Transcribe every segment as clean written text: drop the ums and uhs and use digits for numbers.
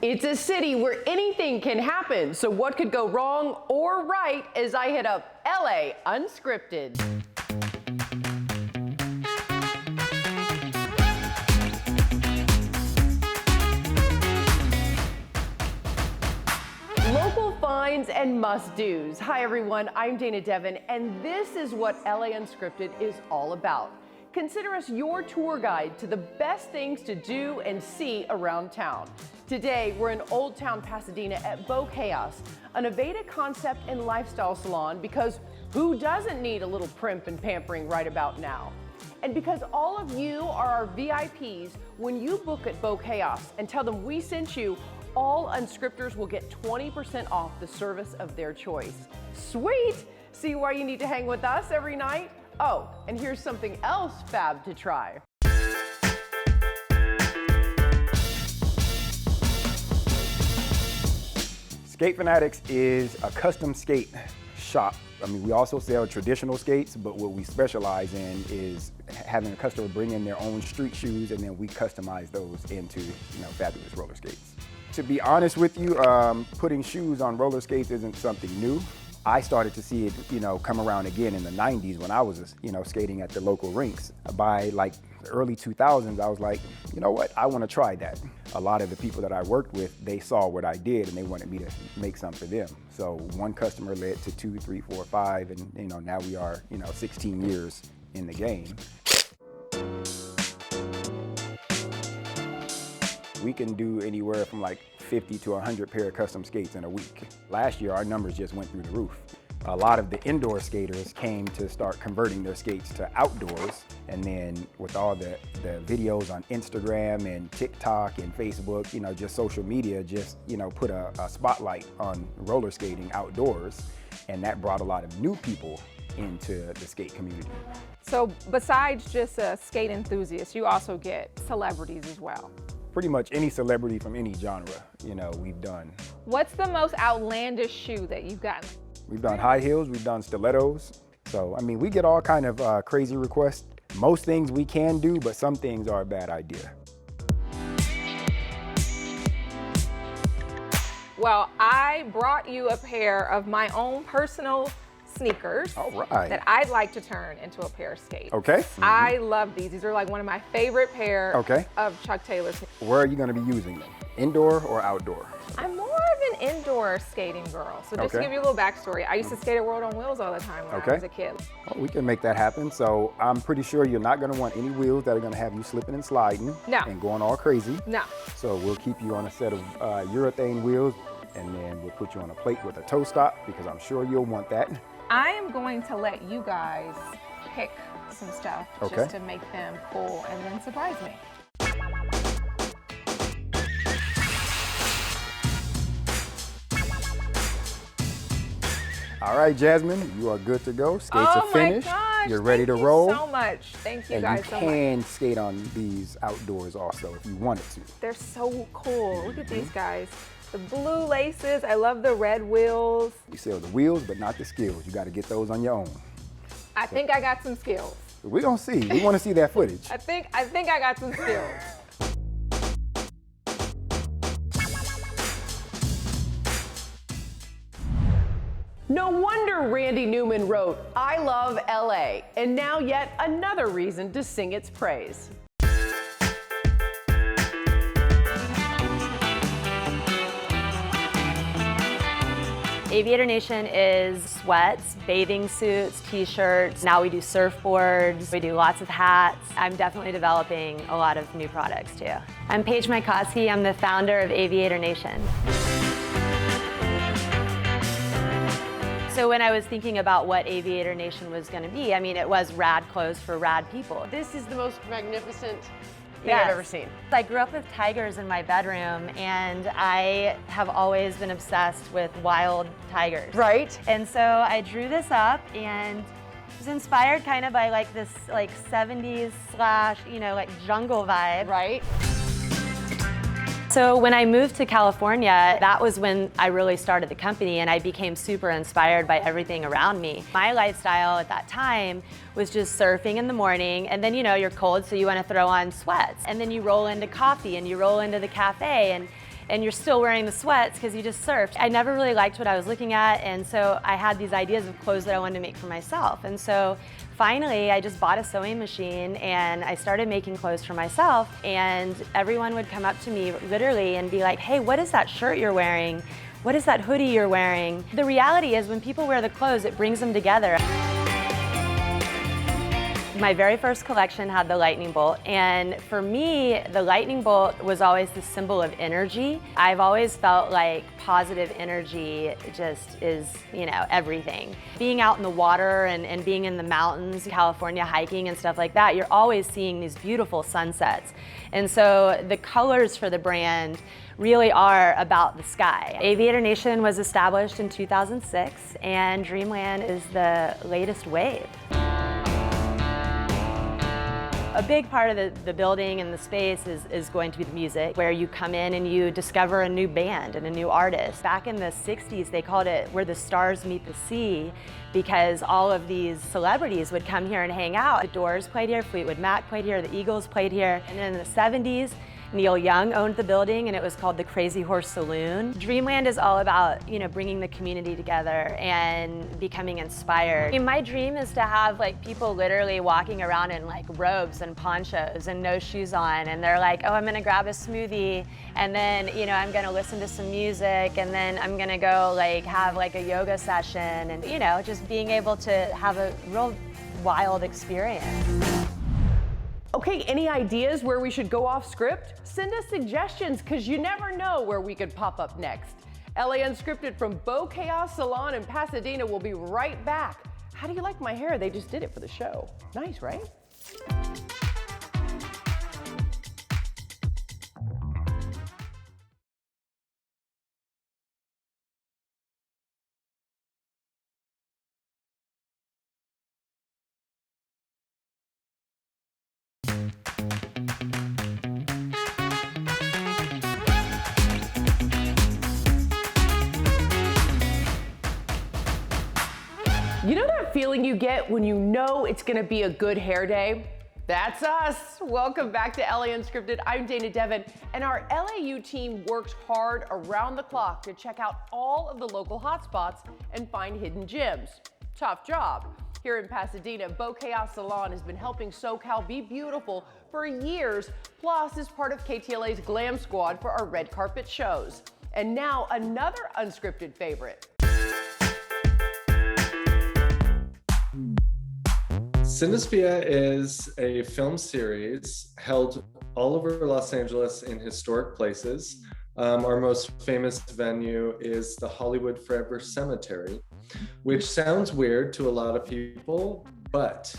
It's a city where anything can happen, so what could go wrong or right as I hit up LA Unscripted. Local finds and must-dos. Hi everyone, I'm Dana Devin, and this is what LA Unscripted is all about. Consider us your tour guide to the best things to do and see around town. Today, we're in Old Town Pasadena at Bokaos, an innovative concept and lifestyle salon, because who doesn't need a little primp and pampering right about now? And because all of you are our VIPs, when you book at Bokaos and tell them we sent you, all Unscripters will get 20% off the service of their choice. Sweet! See why you need to hang with us every night? Oh, and here's something else fab to try. Skate Fanatics is a custom skate shop. I mean, we also sell traditional skates, but what we specialize in is having a customer bring in their own street shoes, and then we customize those into, fabulous roller skates. To be honest with you, putting shoes on roller skates isn't something new. I started to see it, come around again in the 90s when I was, skating at the local rinks. By like the early 2000s, I was like, you know what, I want to try that. A lot of the people that I worked with, they saw what I did and they wanted me to make some for them. So one customer led to 2, 3, 4, 5, and now we are, 16 years in the game. We can do anywhere from like 50 to 100 pair of custom skates in a week. Last year, our numbers just went through the roof. A lot of the indoor skaters came to start converting their skates to outdoors. And then with all the videos on Instagram and TikTok and Facebook, just social media, just, put a spotlight on roller skating outdoors. And that brought a lot of new people into the skate community. So besides just a skate enthusiast, you also get celebrities as well. Pretty much any celebrity from any genre, we've done. What's the most outlandish shoe that you've gotten? We've done high heels, we've done stilettos. So, we get all kind of crazy requests. Most things we can do, but some things are a bad idea. Well, I brought you a pair of my own personal sneakers that I'd like to turn into a pair of skates. Okay. Mm-hmm. I love these. These are like one of my favorite pair of Chuck Taylors. Where are you going to be using them? Indoor or outdoor? I'm more of an indoor skating girl. So just to give you a little backstory, I used to skate at World on Wheels all the time when I was a kid. Well, we can make that happen. So I'm pretty sure you're not going to want any wheels that are going to have you slipping and sliding and going all crazy. No. So we'll keep you on a set of urethane wheels, and then we'll put you on a plate with a toe stop, because I'm sure you'll want that. I am going to let you guys pick some stuff just to make them cool and then surprise me. All right, Jasmine, you are good to go. Skates are finished. Oh my gosh, you're ready to roll. Thank you so much. Thank you guys so much. And you can skate on these outdoors also if you wanted to. They're so cool. Look at these guys. The blue laces, I love the red wheels. We sell the wheels, but not the skills. You got to get those on your own. I think I got some skills. We're going to see. We want to see that footage. I think I got some skills. No wonder Randy Newman wrote, "I love LA," and now yet another reason to sing its praise. Aviator Nation is sweats, bathing suits, t-shirts. Now we do surfboards, we do lots of hats. I'm definitely developing a lot of new products too. I'm Paige Mykoski, I'm the founder of Aviator Nation. So when I was thinking about what Aviator Nation was gonna be, it was rad clothes for rad people. This is the most magnificent thing I've ever seen. I grew up with tigers in my bedroom, and I have always been obsessed with wild tigers. Right. And so I drew this up, and it was inspired kind of by this 70s / jungle vibe. Right. So when I moved to California, that was when I really started the company, and I became super inspired by everything around me. My lifestyle at that time was just surfing in the morning, and then you're cold, so you want to throw on sweats. And then you roll into coffee and you roll into the cafe, and and you're still wearing the sweats because you just surfed. I never really liked what I was looking at, and so I had these ideas of clothes that I wanted to make for myself. And so finally, I just bought a sewing machine and I started making clothes for myself, and everyone would come up to me literally and be like, hey, what is that shirt you're wearing? What is that hoodie you're wearing? The reality is when people wear the clothes, it brings them together. My very first collection had the lightning bolt, and for me, the lightning bolt was always the symbol of energy. I've always felt like positive energy just is, you know, everything. Being out in the water and being in the mountains, California hiking and stuff like that, you're always seeing these beautiful sunsets. And so the colors for the brand really are about the sky. Aviator Nation was established in 2006, and Dreamland is the latest wave. A big part of the building and the space is going to be the music, where you come in and you discover a new band and a new artist. Back in the 60s, they called it where the stars meet the sea, because all of these celebrities would come here and hang out. The Doors played here, Fleetwood Mac played here, the Eagles played here. And in the 70s, Neil Young owned the building, and it was called the Crazy Horse Saloon. Dreamland is all about, you know, bringing the community together and becoming inspired. I mean, my dream is to have like people literally walking around in like robes and ponchos and no shoes on, and they're like, oh, I'm gonna grab a smoothie, and then, you know, I'm gonna listen to some music, and then I'm gonna go like have like a yoga session, and, you know, just being able to have a real wild experience. Okay, any ideas where we should go off script? Send us suggestions, because you never know where we could pop up next. LA Unscripted from Bokaos Salon in Pasadena will be right back. How do you like my hair? They just did it for the show. Nice, right? You know that feeling you get when you know it's gonna be a good hair day? That's us. Welcome back to LA Unscripted. I'm Dana Devin, and our LAU team works hard around the clock to check out all of the local hotspots and find hidden gems. Tough job. Here in Pasadena, Bokaos Salon has been helping SoCal be beautiful for years, plus is part of KTLA's Glam Squad for our red carpet shows. And now another unscripted favorite. Cinespia is a film series held all over Los Angeles in historic places. Our most famous venue is the Hollywood Forever Cemetery, which sounds weird to a lot of people, but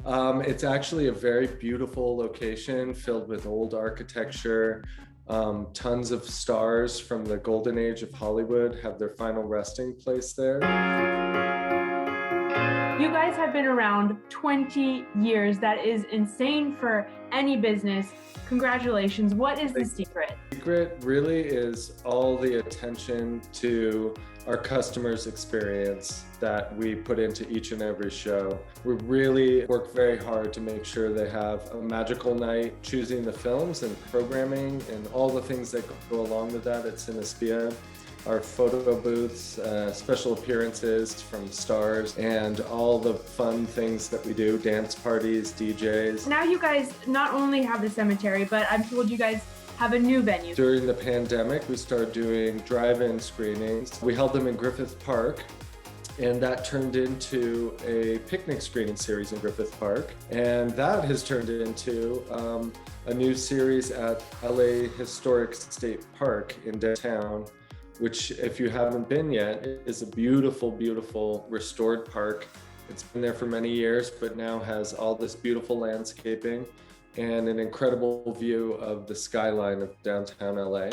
it's actually a very beautiful location filled with old architecture. Tons of stars from the golden age of Hollywood have their final resting place there. You guys have been around 20 years. That is insane for any business. Congratulations. What is the secret? The secret really is all the attention to our customers' experience that we put into each and every show. We really work very hard to make sure they have a magical night choosing the films and programming and all the things that go along with that at Cinespia. Our photo booths, special appearances from stars, and all the fun things that we do, dance parties, DJs. Now you guys not only have the cemetery, but I'm told you guys have a new venue. During the pandemic, we started doing drive-in screenings. We held them in Griffith Park, and that turned into a picnic screening series in Griffith Park. And that has turned into a new series at LA Historic State Park in downtown, which, if you haven't been yet, is a beautiful, beautiful restored park. It's been there for many years, but now has all this beautiful landscaping and an incredible view of the skyline of downtown LA.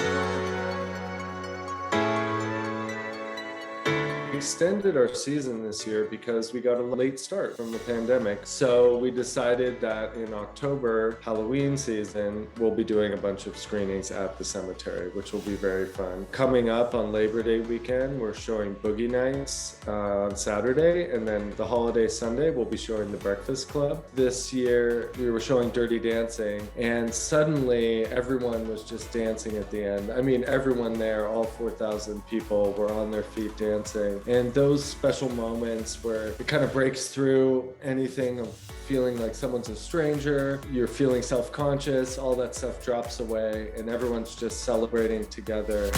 extended our season this year because we got a late start from the pandemic. So we decided that in October, Halloween season, we'll be doing a bunch of screenings at the cemetery, which will be very fun. Coming up on Labor Day weekend, we're showing Boogie Nights on Saturday, and then the holiday Sunday, we'll be showing The Breakfast Club. This year, we were showing Dirty Dancing, and suddenly everyone was just dancing at the end. I mean, everyone there, all 4,000 people were on their feet dancing. And those special moments where it kind of breaks through anything of feeling like someone's a stranger, you're feeling self-conscious, all that stuff drops away, and everyone's just celebrating together.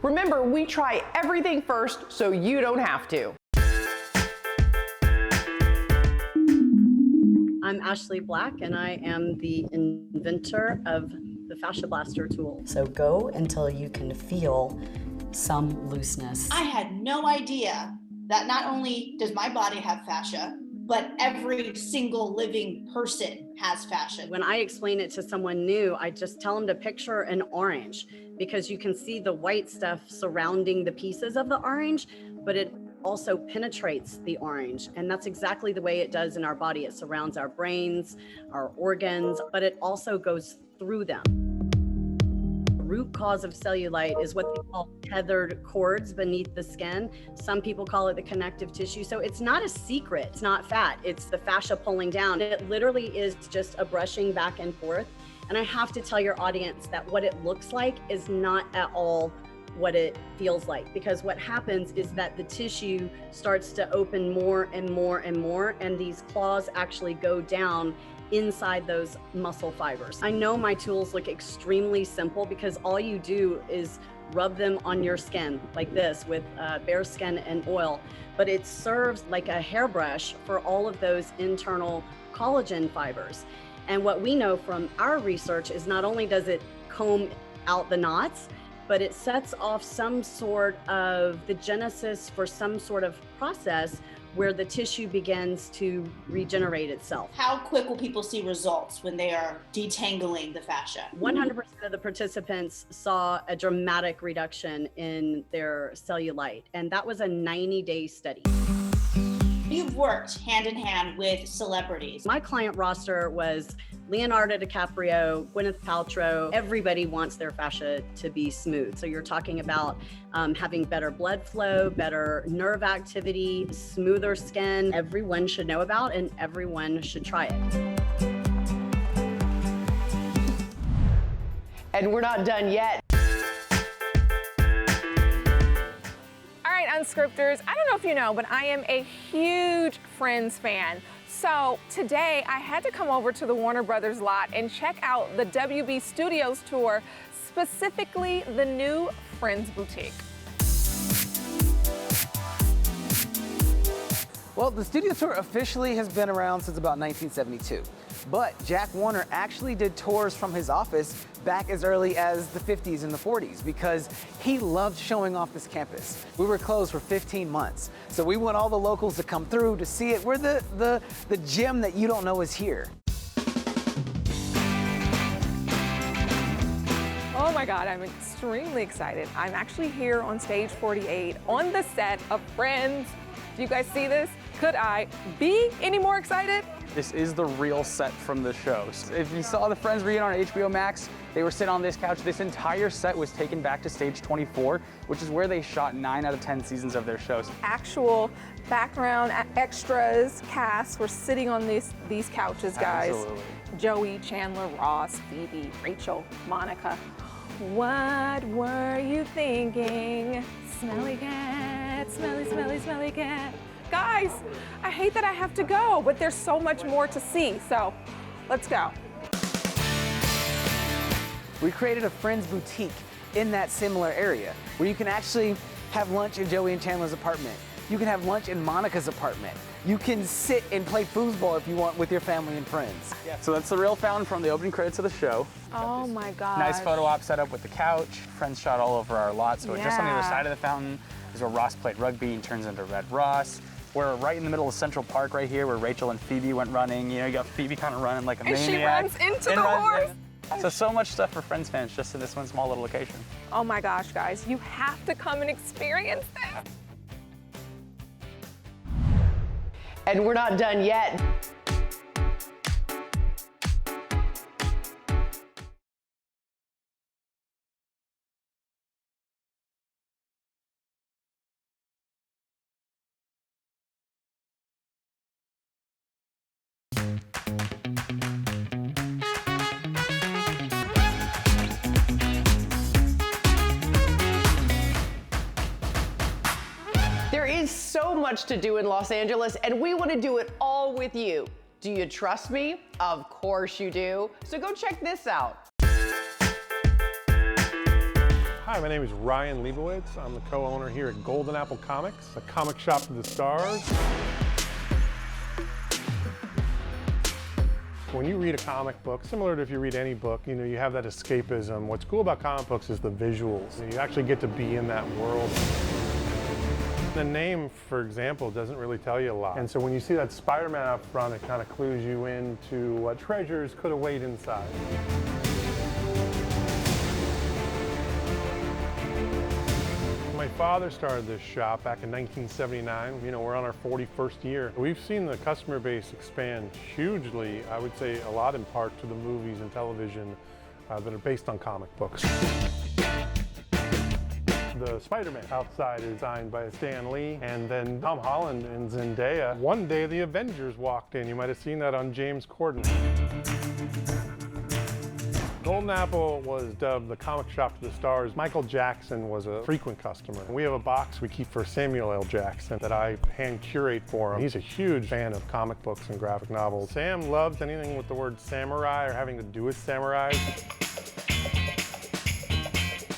Remember, we try everything first so you don't have to. I'm Ashley Black, and I am the inventor of the Fascia Blaster tool. So go until you can feel some looseness. I had no idea that not only does my body have fascia, but every single living person has fascia. When I explain it to someone new, I just tell them to picture an orange, because you can see the white stuff surrounding the pieces of the orange, but it also penetrates the orange. And that's exactly the way it does in our body. It surrounds our brains, our organs, but it also goes through them. The root cause of cellulite is what they call tethered cords beneath the skin. Some people call it the connective tissue. So it's not a secret. It's not fat. It's the fascia pulling down. It literally is just a brushing back and forth. And I have to tell your audience that what it looks like is not at all what it feels like, because what happens is that the tissue starts to open more and more and more, and these claws actually go down inside those muscle fibers. I know my tools look extremely simple because all you do is rub them on your skin like this with bare skin and oil, but it serves like a hairbrush for all of those internal collagen fibers. And what we know from our research is not only does it comb out the knots, but it sets off some sort of the genesis for some sort of process where the tissue begins to regenerate itself. How quick will people see results when they are detangling the fascia? 100% of the participants saw a dramatic reduction in their cellulite, and that was a 90-day study. You've worked hand in hand with celebrities. My client roster was Leonardo DiCaprio, Gwyneth Paltrow. Everybody wants their fascia to be smooth. So you're talking about having better blood flow, better nerve activity, smoother skin. Everyone should know about, and everyone should try it. And we're not done yet. Unscripters, I don't know if you know, but I am a huge Friends fan. So today I had to come over to the Warner Brothers lot and check out the WB Studios tour, specifically the new Friends Boutique. Well, the studio tour officially has been around since about 1972. But Jack Warner actually did tours from his office back as early as the 50s and the 40s because he loved showing off this campus. We were closed for 15 months, so we want all the locals to come through to see it. We're the gem that you don't know is here. Oh my God, I'm extremely excited. I'm actually here on stage 48 on the set of Friends. Do you guys see this? Could I be any more excited? This is the real set from the show. If you saw the Friends reunion on HBO Max, they were sitting on this couch. This entire set was taken back to stage 24, which is where they shot 9 out of 10 seasons of their shows. Actual background extras, cast were sitting on these couches, guys. Absolutely. Joey, Chandler, Ross, Phoebe, Rachel, Monica. What were you thinking? Smelly cat, smelly, smelly, smelly cat. Guys, I hate that I have to go, but there's so much more to see, so let's go. We created a Friends Boutique in that similar area where you can actually have lunch in Joey and Chandler's apartment. You can have lunch in Monica's apartment. You can sit and play foosball if you want with your family and friends. Yeah, so that's the real found from the opening credits of the show. Oh my God. Nice photo op set up with the couch. Friends shot all over our lot, so just on the other side of the fountain is where Ross played rugby and turns into Red Ross. We're right in the middle of Central Park right here where Rachel and Phoebe went running. You know, you got Phoebe kind of running like a And maniac. she runs into the horse. So much stuff for Friends fans just in this one small little location. Oh my gosh, guys, you have to come and experience this. And we're not done yet. There is so much to do in Los Angeles, and we want to do it all with you. Do you trust me? Of course you do. So go check this out. Hi, my name is Ryan Leibowitz. I'm the co-owner here at Golden Apple Comics, a comic shop to the stars. When you read a comic book, similar to if you read any book, you know, you have that escapism. What's cool about comic books is the visuals. You actually get to be in that world. The name, for example, doesn't really tell you a lot. And so when you see that Spider-Man up front, it kind of clues you into what treasures could await inside. My father started this shop back in 1979. You know, we're on our 41st year. We've seen the customer base expand hugely, I would say a lot in part to the movies and television that are based on comic books. The Spider-Man outside is designed by Stan Lee, and then Tom Holland and Zendaya. One day the Avengers walked in. You might have seen that on James Corden. Golden Apple was dubbed the comic shop to the stars. Michael Jackson was a frequent customer. We have a box we keep for Samuel L. Jackson that I hand curate for him. He's a huge fan of comic books and graphic novels. Sam loves anything with the word samurai or having to do with samurais.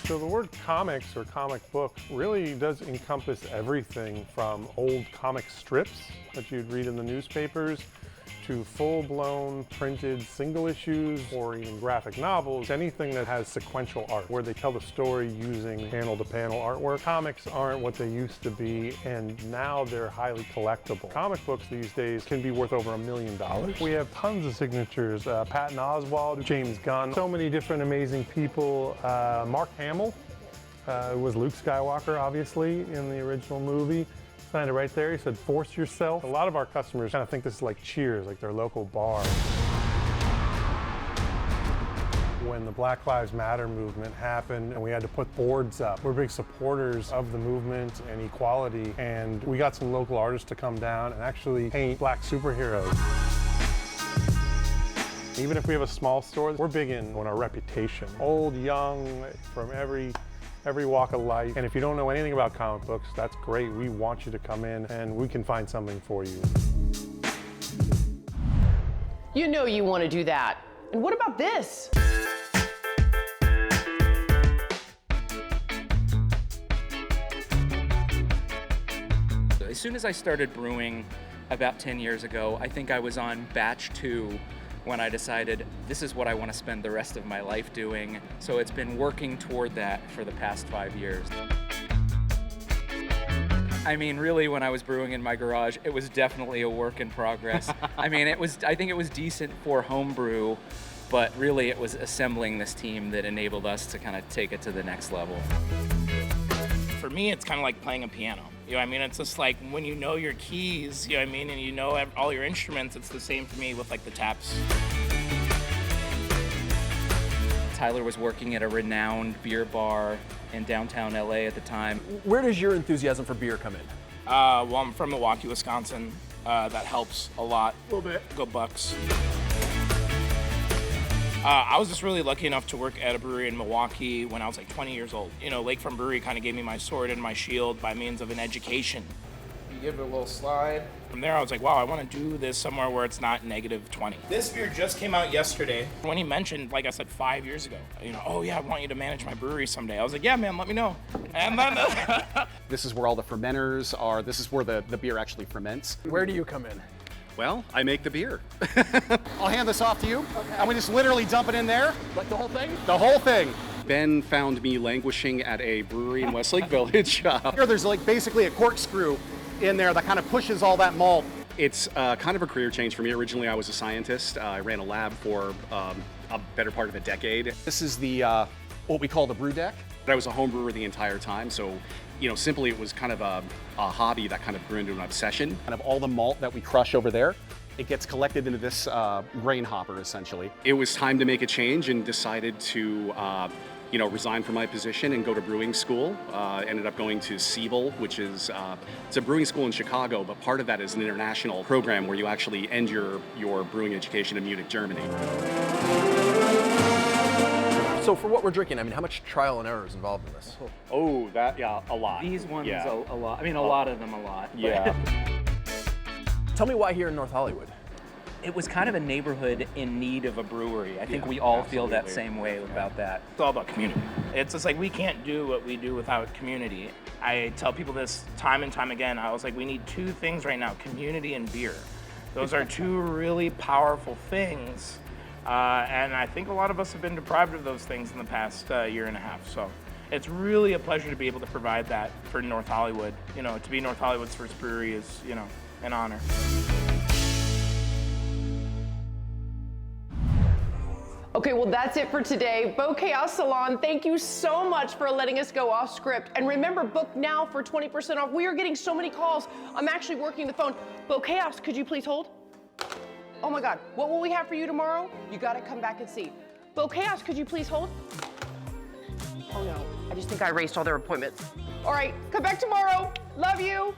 So the word comics or comic book really does encompass everything from old comic strips that you'd read in the newspapers to full-blown printed single issues or even graphic novels, anything that has sequential art where they tell the story using panel-to-panel artwork. Comics aren't what they used to be, and now they're highly collectible. Comic books these days can be worth over $1 million. We have tons of signatures, Patton Oswalt, James Gunn, so many different amazing people. Mark Hamill, who was Luke Skywalker, obviously, in the original movie. Signed it right there. He said, "Force yourself." A lot of our customers kind of think this is like Cheers, like their local bar. When the Black Lives Matter movement happened and we had to put boards up, we're big supporters of the movement and equality, and we got some local artists to come down and actually paint black superheroes. Even if we have a small store, we're big on our reputation. Old, young, from every walk of life. And if you don't know anything about comic books, that's great. We want you to come in and we can find something for you. You know you want to do that. And what about this? As soon as I started brewing about 10 years ago, I think I was on batch 2 when I decided this is what I want to spend the rest of my life doing. So it's been working toward that for the past 5 years. I mean, really, when I was brewing in my garage, it was definitely a work in progress. I mean, I think it was decent for homebrew, but really it was assembling this team that enabled us to kind of take it to the next level. For me, it's kind of like playing a piano. You know what I mean? It's just like when you know your keys, you know what I mean, and you know all your instruments, it's the same for me with like the taps. Tyler was working at a renowned beer bar in downtown LA at the time. Where does your enthusiasm for beer come in? Well, I'm from Milwaukee, Wisconsin. That helps a lot. A little bit. Go Bucks. I was just really lucky enough to work at a brewery in Milwaukee when I was like 20 years old. You know, Lakefront Brewery kind of gave me my sword and my shield by means of an education. You give it a little slide. From there, I was like, wow, I want to do this somewhere where it's not -20. This beer just came out yesterday. When he mentioned, like I said, 5 years ago, you know, oh yeah, I want you to manage my brewery someday. I was like, yeah, man, let me know. And then This is where all the fermenters are. This is where the beer actually ferments. Where do you come in? Well, I make the beer. I'll hand this off to you. Okay. And we just literally dump it in there. Like the whole thing? The whole thing. Ben found me languishing at a brewery in Westlake Village. Here, there's like basically a corkscrew in there that kind of pushes all that malt. It's kind of a career change for me. Originally, I was a scientist. I ran a lab for a better part of a decade. This is the what we call the brew deck. I was a home brewer the entire time, so simply it was kind of a hobby that kind of grew into an obsession. Kind of all the malt that we crush over there, it gets collected into this grain hopper, essentially. It was time to make a change and decided to resign from my position and go to brewing school. Ended up going to Siebel, which is it's a brewing school in Chicago, but part of that is an international program where you actually end your brewing education in Munich, Germany. So for what we're drinking, I mean, how much trial and error is involved in this? Oh, a lot. These ones, yeah. a lot. I mean, a lot of them, a lot. Yeah. Tell me why here in North Hollywood? It was kind of a neighborhood in need of a brewery. I think we all feel that same way about that. It's all about community. It's just like we can't do what we do without community. I tell people this time and time again. I was like, we need two things right now, community and beer. Those are two really powerful things. And I think a lot of us have been deprived of those things in the past year and a half. So it's really a pleasure to be able to provide that for North Hollywood. To be North Hollywood's first brewery is, an honor. Okay, well, that's it for today. Bokaos Salon, thank you so much for letting us go off script. And remember, book now for 20% off. We are getting so many calls. I'm actually working the phone. Bokaos, could you please hold? Oh my God, what will we have for you tomorrow? You gotta come back and see. Bokaos, could you please hold? Oh no, I just think I erased all their appointments. All right, come back tomorrow. Love you.